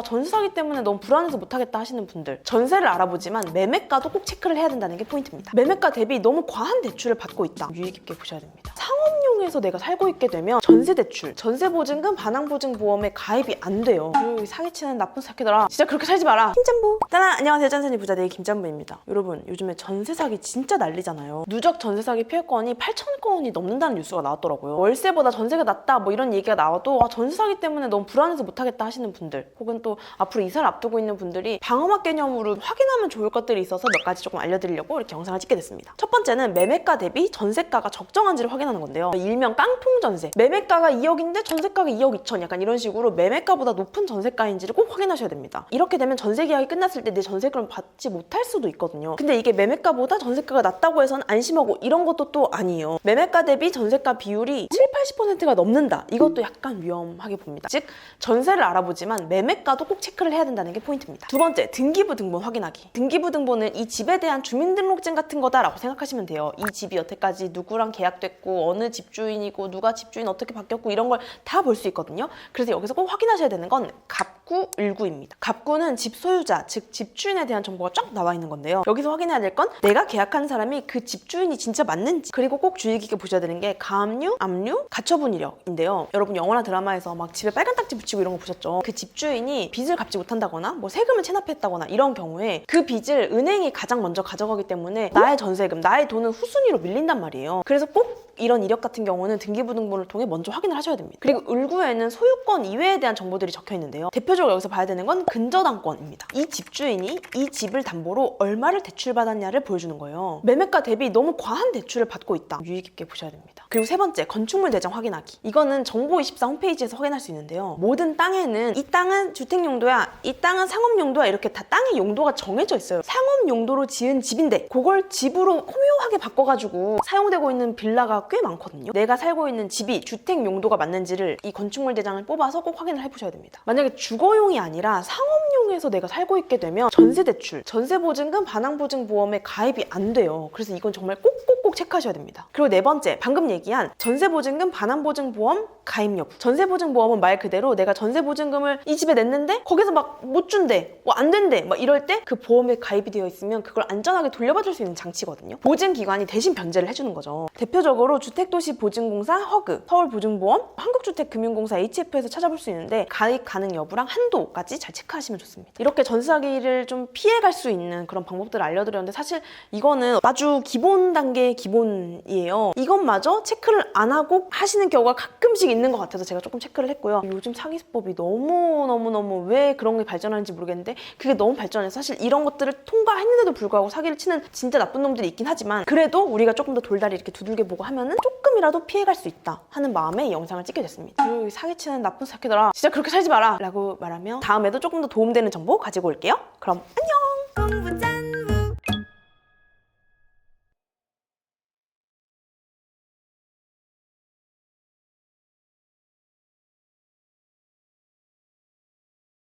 와, 전세 사기 때문에 너무 불안해서 못하겠다 하시는 분들, 전세를 알아보지만 매매가도 꼭 체크를 해야 된다는 게 포인트입니다. 매매가 대비 너무 과한 대출을 받고 있다, 유의 깊게 보셔야 됩니다. 상업용에서 내가 살고 있게 되면 전세 대출, 전세 보증금, 반환 보증 보험에 가입이 안 돼요. 그리고 사기치는 나쁜 새끼들아, 진짜 그렇게 살지 마라. 김짬부. 따라 안녕하세요, 짠순이 부자대의 김짬부입니다. 여러분, 요즘에 전세 사기 진짜 난리잖아요. 누적 전세 사기 피해 건이 8,000건이 넘는다는 뉴스가 나왔더라고요. 월세보다 전세가 낫다 뭐 이런 얘기가 나와도 전세 사기 때문에 너무 불안해서 못하겠다 하시는 분들, 혹은 또 앞으로 이사를 앞두고 있는 분들이 방어막 개념으로 확인하면 좋을 것들이 있어서 몇 가지 조금 알려드리려고 이렇게 영상을 찍게 됐습니다. 첫 번째는 매매가 대비 전세가가 적정한지를 확인하는 건데요. 일명 깡통 전세. 매매가가 2억인데 전세가가 2억 2천, 약간 이런 식으로 매매가보다 높은 전세가인지를 꼭 확인하셔야 됩니다. 이렇게 되면 전세 계약이 끝났을 때 내 전세금을 받지 못할 수도 있거든요. 근데 이게 매매가보다 전세가가 낮다고 해서는 안심하고 이런 것도 또 아니에요. 매매가 대비 전세가 비율이 70~80%가 넘는다. 이것도 약간 위험하게 봅니다. 즉, 전세를 알아보지만 매매가도 꼭 체크를 해야 된다는 게 포인트입니다. 두 번째, 등기부 등본 확인하기. 등기부 등본은 이 집에 대한 주민등록증 같은 거다라고 생각하시면 돼요. 이 집이 여태까지 누구랑 계약됐고 어느 집주인이고 누가 집주인 어떻게 바뀌었고 이런 걸 다 볼 수 있거든요. 그래서 여기서 꼭 확인하셔야 되는 건 갑구, 을구입니다. 갑구는 집 소유자, 즉 집주인에 대한 정보가 쫙 나와 있는 건데요. 여기서 확인해야 될 건 내가 계약한 사람이 그 집주인이 진짜 맞는지, 그리고 꼭 주의 깊게 보셔야 되는 게 가압류, 압류, 가처분 이력인데요. 여러분 영화나 드라마에서 막 집에 빨간 딱지 붙이고 이런 거 보셨죠? 그 집주인이 빚을 갚지 못한다거나 뭐 세금을 체납했다거나 이런 경우에 그 빚을 은행이 가장 먼저 가져가기 때문에 나의 전세금, 나의 돈은 후순위로 밀린단 말이에요. 그래서 꼭 이런 이력 같은 경우는 등기부 등본을 통해 먼저 확인을 하셔야 됩니다. 그리고 을구에는 소유권 이외에 대한 정보들이 적혀 있는데요. 대표적으로 여기서 봐야 되는 건 근저당권입니다. 이 집주인이 이 집을 담보로 얼마를 대출받았냐를 보여주는 거예요. 매매가 대비 너무 과한 대출을 받고 있다, 유의 깊게 보셔야 됩니다. 그리고 세 번째, 건축물 대장 확인하기. 이거는 정보24 홈페이지에서 확인할 수 있는데요. 모든 땅에는 이 땅은 주택 용도야, 이 땅은 상업 용도야, 이렇게 다 땅의 용도가 정해져 있어요. 상업 용도로 지은 집인데 그걸 집으로 호묘하게 바꿔가지고 사용되고 있는 빌라가 꽤 많거든요. 내가 살고 있는 집이 주택 용도가 맞는지를 이 건축물 대장을 뽑아서 꼭 확인을 해보셔야 됩니다. 만약에 주거용이 아니라 상업용에서 내가 살고 있게 되면 전세 대출, 전세 보증금, 반환 보증 보험에 가입이 안 돼요. 그래서 이건 정말 꼭꼭꼭 체크하셔야 됩니다. 그리고 네 번째, 방금 얘기한 전세 보증금, 반환 보증 보험 가입 여부. 전세 보증 보험은 말 그대로 내가 전세 보증금을 이 집에 냈는데 거기서 막 못 준대, 뭐 안 된대, 막 이럴 때 그 보험에 가입이 되어 있으면 그걸 안전하게 돌려받을 수 있는 장치거든요. 보증기관이 대신 변제를 해주는 거죠. 대표적으로 주택도시보증공사 허그, 서울보증보험, 한국주택금융공사 HF에서 찾아볼 수 있는데 가입 가능 여부랑 한도까지 잘 체크하시면 좋습니다. 이렇게 전세 사기를 좀 피해갈 수 있는 그런 방법들을 알려드렸는데 사실 이거는 아주 기본 단계의 기본이에요. 이것마저 체크를 안 하고 하시는 경우가 가끔씩 있는 것 같아서 제가 조금 체크를 했고요. 요즘 사기 수법이 너무너무 왜 그런 게 발전하는지 모르겠는데 그게 너무 발전해서 사실 이런 것들을 통과했는데도 불구하고 사기를 치는 진짜 나쁜 놈들이 있긴 하지만 그래도 우리가 조금 더 돌다리 이렇게 두들겨 보고 하면은 조금이라도 피해갈 수 있다 하는 마음에 이 영상을 찍게 됐습니다. 그리고 사기치는 나쁜 새끼들아, 진짜 그렇게 살지 마라 라고 말하며 다음에도 조금 더 도움되는 정보 가지고 올게요. 그럼 안녕. 공부 짠.